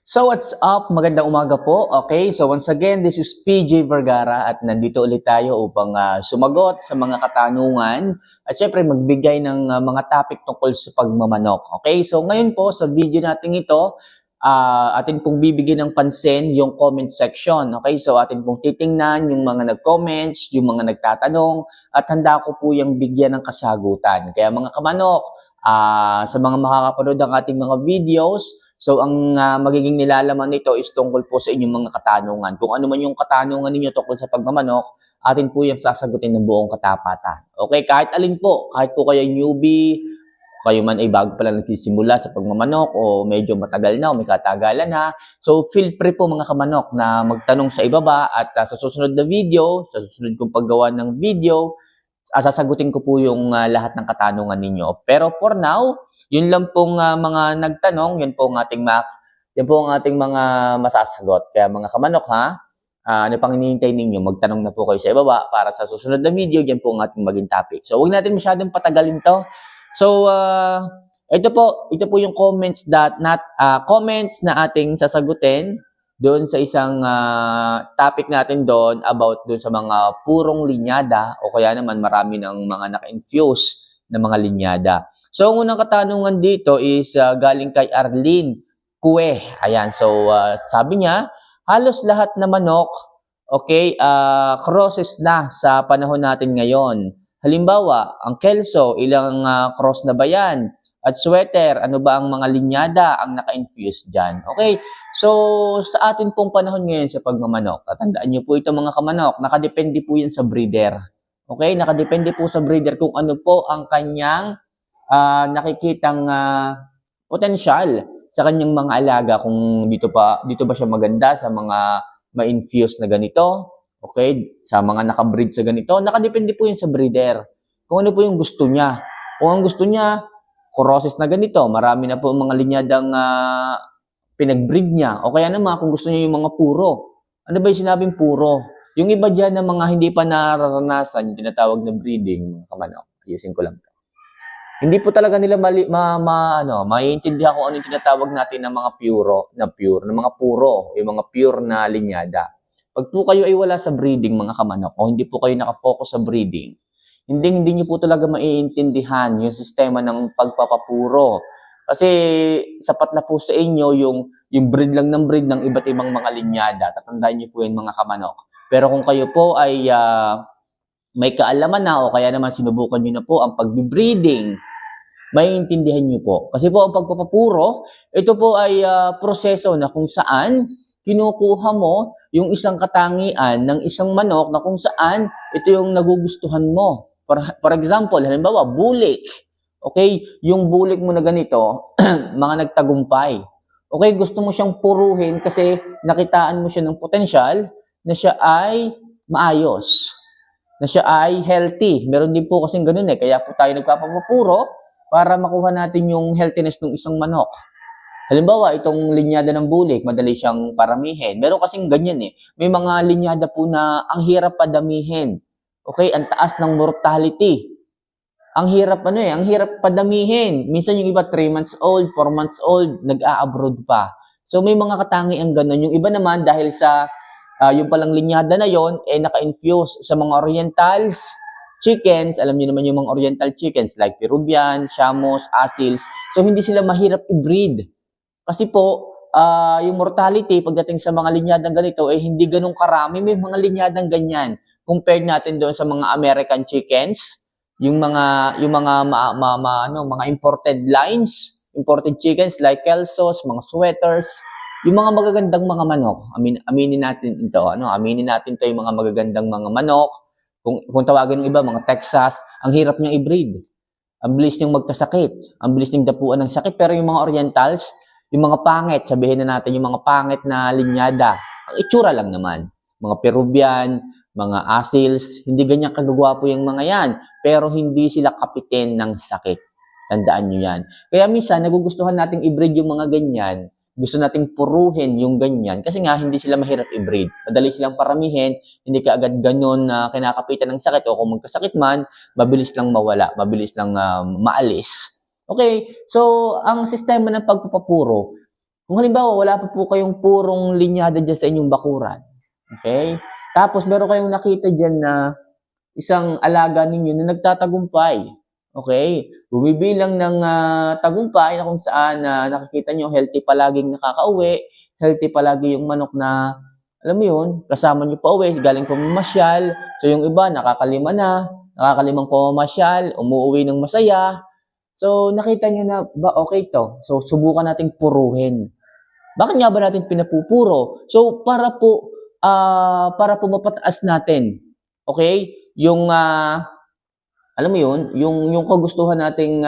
So what's up? Magandang umaga po. Okay, so once again, this is PJ Vergara at nandito ulit tayo upang sumagot sa mga katanungan at syempre magbigay ng mga topic tungkol sa pagmamanok. Okay, so ngayon po sa video natin ito, atin pong bibigyan ng pansin yung comment section. Okay, so atin pong titingnan yung mga nag-comments, yung mga nagtatanong at handa ko po yung bigyan ng kasagutan. Kaya mga kamanok, sa mga makakapanood ng ating mga videos, so ang magiging nilalaman nito is tungkol po sa inyong mga katanungan. Kung ano man yung katanungan ninyo tungkol sa pagmamanok, atin po yung sasagutin ng buong katapatan. Okay, kahit alin po, kahit po kayo newbie, kayo man ay bago pa lang nagsisimula sa pagmamanok o medyo matagal na o may katagalan na. So feel free po mga kamanok na magtanong sa ibaba at sa susunod na video, sa susunod kong paggawa ng video, sasagutin ko po yung lahat ng katanungan ninyo. Pero for now, yun lang pong mga nagtanong, yun po ang ating mga masasagot. Kaya mga kamanok ha, ano pang hinihintay ninyo? Magtanong na po kayo sa ibaba para sa susunod na video, yan po ang ating maging topic. So, huwag natin masyadong patagalin to. So, ito po yung comments na ating sasagutin doon sa isang topic natin doon about doon sa mga purong linyada o kaya naman marami ng mga naka-infuse na mga linyada. So, ang unang katanungan dito is galing kay Arlene Kue. Ayan, so sabi niya, halos lahat na manok, okay, crosses na sa panahon natin ngayon. Halimbawa, ang kelso, ilang cross na ba yan? At sweater, ano ba ang mga linyada ang naka-infuse dyan? Okay, so sa atin pong panahon ngayon sa pagmamanok, tatandaan nyo po ito mga kamanok, nakadepende po yan sa breeder. Okay, nakadepende po sa breeder kung ano po ang kanyang nakikitang potensyal sa kanyang mga alaga, kung dito ba siya maganda sa mga ma-infuse na ganito, okay, sa mga nakabreed sa ganito, nakadepende po yun sa breeder. Kung ano po yung gusto niya. Kung ang gusto niya, crosses na ganito, marami na po mga linyadang pinag-breed niya. O kaya naman, kung gusto niya yung mga puro. Ano ba yung sinabing puro? Yung iba dyan na mga hindi pa nararanasan, yung tinatawag na breeding, mga kamanok. Ayusin ko lang to. Hindi po talaga nila maiintindihan kung ano yung tinatawag natin ng mga mga puro, yung mga pure na linyada. Pag po kayo ay wala sa breeding, mga kamanok, o hindi po kayo nakafocus sa breeding, hindi niyo po talaga maiintindihan yung sistema ng pagpapapuro. Kasi sapat na po sa inyo yung breed lang ng breed ng iba't ibang mga linyada. Tatandaan niyo po yun mga kamanok. Pero kung kayo po ay may kaalaman na o kaya naman sinubukan niyo na po ang pag-breeding, maiintindihan niyo po. Kasi po ang pagpapapuro, ito po ay proseso na kung saan kinukuha mo yung isang katangian ng isang manok na kung saan ito yung nagugustuhan mo. For example, halimbawa, bulik. Okay, yung bulik mo na ganito, mga nagtagumpay. Okay, gusto mo siyang puruhin kasi nakitaan mo siya ng potensyal na siya ay maayos, na siya ay healthy. Meron din po kasing ganun kaya po tayo nagpapapapuro para makuha natin yung healthiness ng isang manok. Halimbawa, itong linyada ng bulik, madali siyang paramihin. Meron kasing ganyan May mga linyada po na ang hirap padamihin. Okay, ang taas ng mortality. Ang hirap ang hirap padamihin. Minsan yung iba 3 months old, 4 months old, nag-a-abroad pa. So may mga katangian ganun. Yung iba naman dahil sa yung palang linyada na yon naka-infuse sa mga orientals chickens. Alam niyo naman yung mga oriental chickens like Peruvian, Shamos, Asils. So hindi sila mahirap i-breed. Kasi po, yung mortality pagdating sa mga linyadang ganito hindi ganun karami. May mga linyadang ganyan. Compared natin doon sa mga American chickens, yung mga mga imported lines, imported chickens like kelsos, mga sweaters, yung mga magagandang mga manok. Aminin natin ito, aminin natin 'to yung mga magagandang mga manok. Kung tawagin ng iba, mga Texas, ang hirap niyang i-breed. Ang bilis niyang magkasakit, ang bilis niyang dapuan ng sakit, pero yung mga orientals, yung mga pangit, sabihin na natin yung mga pangit na linyada, ang itsura lang naman. Mga Peruvian, mga Asils, hindi ganyan kagagwapo yung mga yan, pero hindi sila kapitin ng sakit. Tandaan nyo yan. Kaya minsan, nagugustuhan nating i-breed yung mga ganyan, gusto nating puruhin yung ganyan, kasi nga hindi sila mahirap i-breed. Madali silang paramihin, hindi ka agad ganun na kinakapitan ng sakit, o kung magkasakit man, mabilis lang mawala, mabilis lang maalis. Okay, so ang sistema ng pagpapapuro, Kung halimbawa, wala pa po kayong purong linyada dyan sa inyong bakuran. Okay? Tapos, meron kayong nakita dyan na isang alaga ninyo na nagtatagumpay. Okay? Bumibilang ng tagumpay na kung saan nakikita nyo healthy palaging nakakauwi, healthy palagi yung manok na, alam mo yun, kasama nyo pa uwi, galing pamamasyal. So yung iba, nakakalimang pamamasyal, umuwi ng masaya. So nakita nyo na, ba okay to? So subukan nating puruhin. Bakit nga ba natin pinapupuro? So para po mapataas natin, okay? Yung alam mo yun, yung kagustuhan nating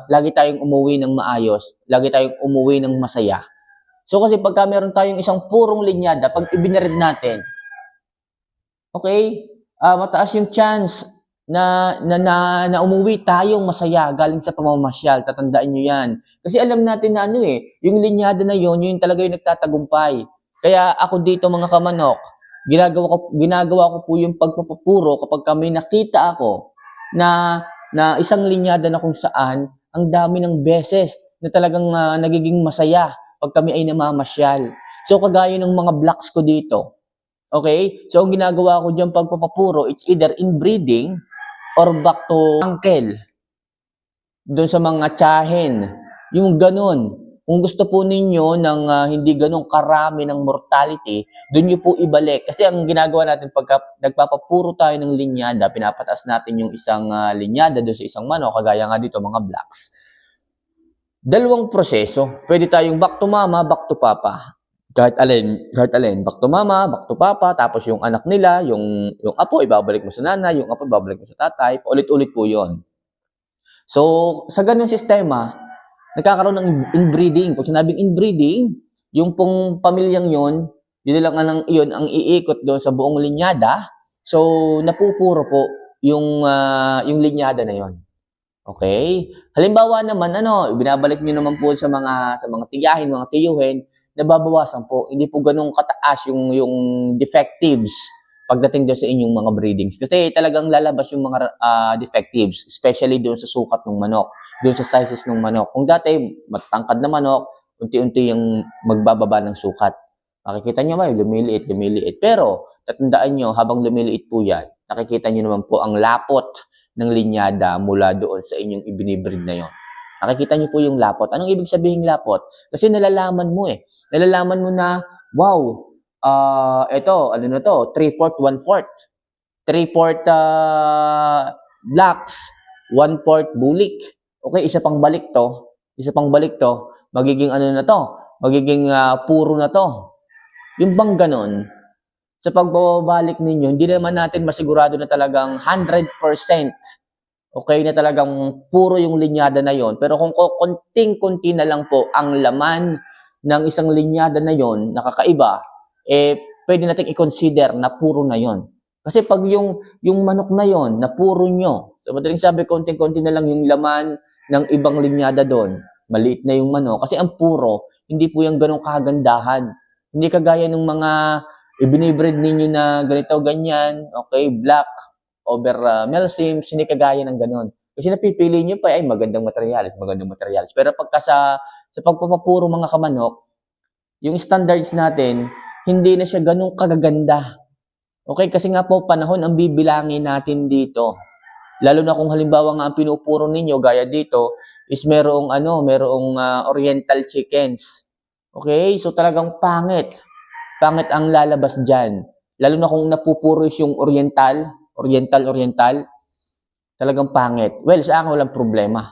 lagi tayong umuwi ng maayos, lagi tayong umuwi ng masaya. So kasi pagka meron tayong isang purong linyada, pag ibinarid natin, okay, mataas yung chance na umuwi tayong masaya galing sa pamamasyal. Tatandaan nyo yan. Kasi alam natin na yung linyada na yun talaga yung nagtatagumpay. Kaya ako dito mga kamanok, ginagawa ko po yung pagpapapuro kapag kami nakita ako na isang linyada na kung saan ang dami ng beses na talagang nagiging masaya pag kami ay namamasyal. So kagaya ng mga blocks ko dito. Okay? So ang ginagawa ko diyan pagpapapuro, it's either inbreeding or back to uncle. Doon sa mga tiyahin. Yung ganun. Kung gusto po ninyo ng hindi ganun karami ng mortality, doon nyo po ibalik. Kasi ang ginagawa natin pagka nagpapapuro tayo ng linyada, pinapataas natin yung isang linyada doon sa isang manok, kagaya nga dito mga blocks. Dalawang proseso. Pwede tayong back to mama, back to papa. Kahit alin, back to mama, back to papa, tapos yung anak nila, yung apo, ibabalik mo sa nanay, yung apo, ibabalik mo sa tatay, paulit-ulit po yon. So, sa ganung sistema, nagkakaroon ng inbreeding. Pag sinabing inbreeding, yung pong pamilyang yon, yun lang ang iikot doon sa buong linyada. So, napupuro po yung linyada na yon. Okay? Halimbawa naman, binabalik nyo naman po sa mga tiyahin, mga tiyuhin, nababawasan po. Hindi po ganun kataas yung defectives pagdating doon sa inyong mga breedings. Kasi talagang lalabas yung mga defectives, especially doon sa sukat ng manok, doon sa sizes ng manok. Kung dati, matangkad na manok, unti-unti yung magbababa ng sukat. Makikita nyo ba, lumiliit. Pero, tatandaan nyo, habang lumiliit po yan, nakikita nyo naman po ang lapot ng linyada mula doon sa inyong ibinibreed na yon. Nakikita nyo po yung lapot. Anong ibig sabihin lapot? Kasi nalalaman mo Nalalaman mo na, wow, ito, 3/4, 1/4. 3/4 blacks, 1/4 bulik. Okay, isa pang balik to, magiging magiging puro na to. Yung bang ganon, sa pagbabalik ninyo, hindi naman natin masigurado na talagang 100%, okay, na talagang puro yung linyada na yon. Pero kung konting-kunti na lang po ang laman ng isang linyada na yon, nakakaiba, pwede natin i-consider na puro na yon. Kasi pag yung manok na yon, na puro nyo, so madaling sabi, konting-kunti na lang yung laman ng ibang linyada doon, maliit na yung manok. Kasi ang puro, hindi po yung ganong kagandahan. Hindi kagaya ng mga ibinibreed ninyo na ganito, ganyan, okay, black over Melsims, hindi kagaya ng ganon. Kasi napipili nyo pa ay magandang materials. Pero pagka sa pagpapapuro mga kamanok, yung standards natin, hindi na siya ganong kagaganda. Okay, kasi nga po panahon ang bibilangin natin dito. Lalo na kung halimbawa nga ang pinupuro ninyo, gaya dito, is merong oriental chickens. Okay, so talagang pangit ang lalabas dyan. Lalo na kung napupuro yung oriental, talagang pangit. Well, sa akin walang problema.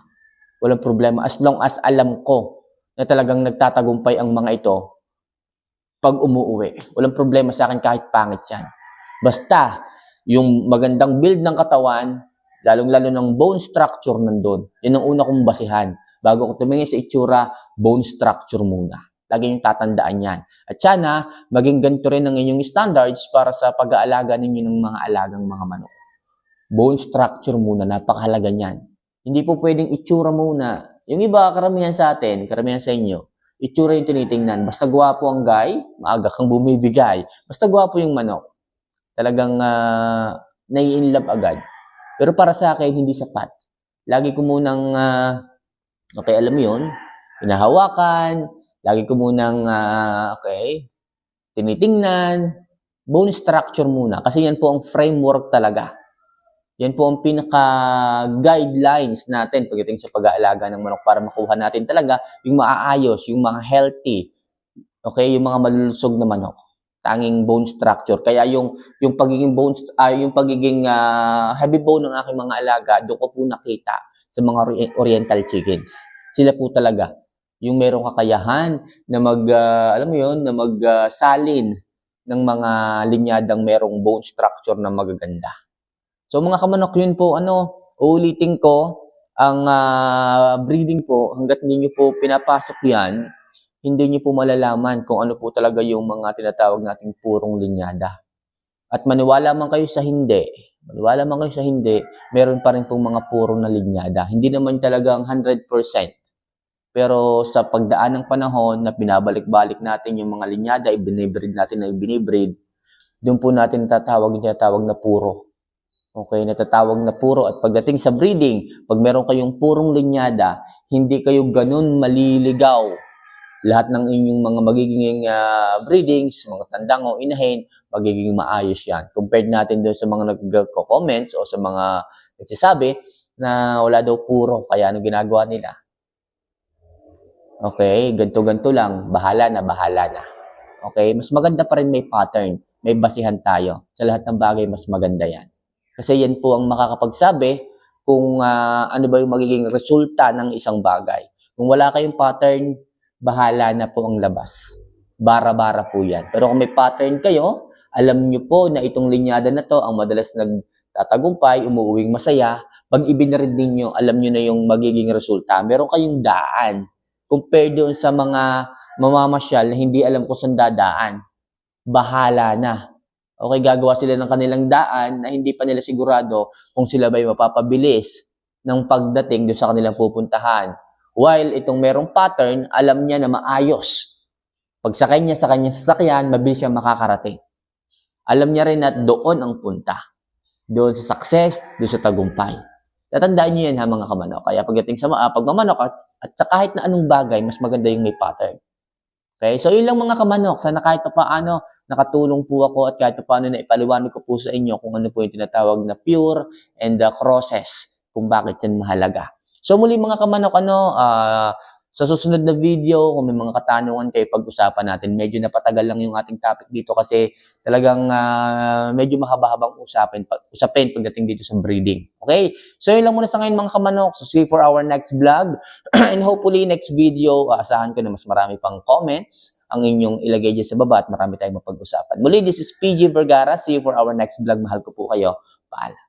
As long as alam ko na talagang nagtatagumpay ang mga ito pag umuwi. Walang problema sa akin kahit pangit yan. Basta, yung magandang build ng katawan, lalong-lalo ng bone structure nandun. Yun ang una kong basihan. Bago ko tumingin sa itsura, bone structure muna. Lagi yung tatandaan yan. At sana, maging ganito rin ang inyong standards para sa pag-aalaga ninyo ng mga alagang mga manok. Bone structure muna, napakahalaga niyan. Hindi po pwedeng itsura muna. Yung iba, karamihan sa inyo, itsura yung tinitingnan. Basta gwapo ang guy, maaga kang bumibigay. Basta gwapo yung manok. Talagang nai-inlove agad. Pero para sa akin, hindi sapat. Lagi ko munang, okay, alam mo yun, hinahawakan, Lagi ko munang, tinitingnan, bone structure muna. Kasi yan po ang framework talaga. Yan po ang pinaka-guidelines natin pagdating sa pag-aalaga ng manok para makuha natin talaga yung maaayos, yung mga healthy, okay, yung mga malulusog na manok. Tanging bone structure. Kaya yung pagiging heavy bone ng aking mga alaga, doon ko po nakita sa mga oriental chickens. Sila po talaga yung merong kakayahan na alam mo yun, na magsalin ng mga linyadang merong bone structure na magaganda. So mga kamanok, yun po, uulitin ko, ang breeding po, hanggat hindi nyo po pinapasok yan, hindi nyo po malalaman kung ano po talaga yung mga tinatawag nating purong linyada. At maniwala man kayo sa hindi, meron pa rin pong mga purong na linyada. Hindi naman talagang 100%. Pero sa pagdaan ng panahon na binabalik-balik natin yung mga linyada, ibinibreed natin na ibinibreed, doon po natin yung tinatawag na puro. Okay, natatawag na puro. At pagdating sa breeding, pag meron kayong purong linyada, hindi kayo ganun maliligaw. Lahat ng inyong mga magiging breedings, mga tandang o inahin, magiging maayos yan. Compared natin doon sa mga nagko-comments o sa mga nagsasabi na wala daw puro, kaya ano ginagawa nila? Okay, ganto-ganto lang, bahala na. Okay, mas maganda pa rin may pattern, may basihan tayo. Sa lahat ng bagay, mas maganda yan. Kasi yan po ang makakapagsabi kung ano ba yung magiging resulta ng isang bagay. Kung wala kayong pattern, bahala na po ang labas. Bara-bara po yan. Pero kung may pattern kayo, alam nyo po na itong linyada na to ang madalas nagtatagumpay, umuuwing masaya. Pag ibinarid ninyo, alam nyo na yung magiging resulta. Meron kayong daan. Compared doon sa mga mamamasyal na hindi alam kung saan dadaan. Bahala na. Okay, gagawa sila ng kanilang daan na hindi pa nila sigurado kung sila ba'y mapapabilis ng pagdating doon sa kanilang pupuntahan. While itong merong pattern, alam niya na maayos. Pagsakay niya sa kanyang sasakyan, mabilis siyang makakarating. Alam niya rin na doon ang punta. Doon sa success, doon sa tagumpay. Tatandaan niyo yan ha mga kamanok. Kaya pagdating sa pagmamanok at sa kahit na anong bagay, mas maganda yung may pattern. Okay? So, yun lang mga kamanok. Sana kahit paano nakatulong po ako at kahit paano na ipaliwanag ko po sa inyo kung ano po yung tinatawag na pure and the crosses, kung bakit yan mahalaga. So, muli mga kamanok, sa susunod na video, kung may mga katanungan kayo, pag-usapan natin. Medyo napatagal lang yung ating topic dito kasi talagang medyo mahaba-habang usapin pagdating dito sa breeding. Okay? So, yun lang muna sa ngayon mga kamanok. So, see you for our next vlog. And hopefully, next video, asahan ko na mas marami pang comments ang inyong ilagay dyan sa baba at marami tayong mapag-usapan. Muli, this is PG Vergara. See you for our next vlog. Mahal ko po kayo. Paalam.